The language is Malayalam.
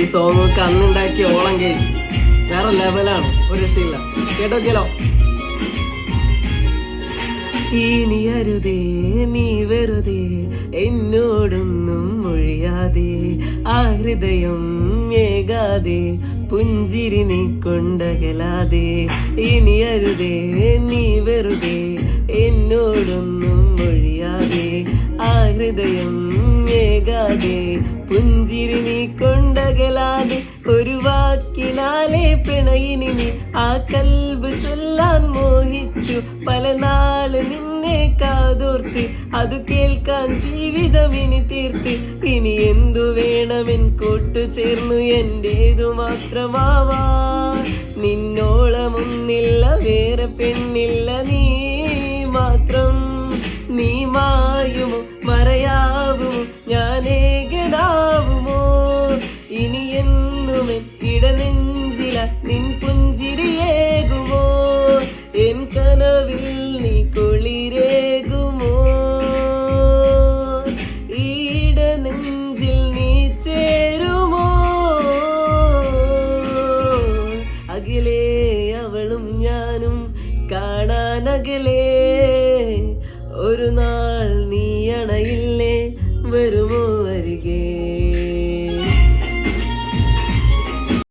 ഈ സോങ് കണ്ണുണ്ടാക്കി ഓളം കേസ് വേറെ ലെവലാണ്, ഒരു രക്ഷയില്ല. കേട്ടോക്കിയല്ലോ. ഇനി അരുതേ നീ വെറുതെ എന്നോടൊന്നും മൊഴിയാതെ, ആ ഹൃദയം ഏകാതെ പുഞ്ചിരി നീ കൊണ്ടകലാതെ. ഇനി അരുതേ നീ വെറുതെ എന്നോടൊന്നും മൊഴിയാതെ, ആ ഹൃദയം ഏകാതെ പുഞ്ചിരി നീ കൊണ്ടകലാതെ. ഒരു വാക്കിനാലെ പിണയിനി നീ ആ കൽബ് ചൊല്ലാൻ മോഹിച്ചു. പല നാള് നിന്നെ കാതോർത്ത് അത് കേൾക്കാൻ ജീവിതം ഇനി തീർത്ത്. ഇനി എന്തു വേണമെൻ കൂട്ടു ചേർന്നു എന്റേതു മാത്രമാവാ. നിന്നോളമൊന്നില്ല വേറെ പെണ്ണില്ല, നീ മാത്രം. നീ മായുമോ മറയാവുമോ ഞാൻ ഏകനാവുമോ? ഇനി എന്നുമെൻ ഇടനെഞ്ചില നിൻ പുഞ്ചിരിയേകുമോ? എൻ കനവിൽ നീ കുളിരേകുമോ? ഇടനെഞ്ചിൽ നീ ചേരുമോ? അകലേ അവളും ഞാനും കാണാനകലേ.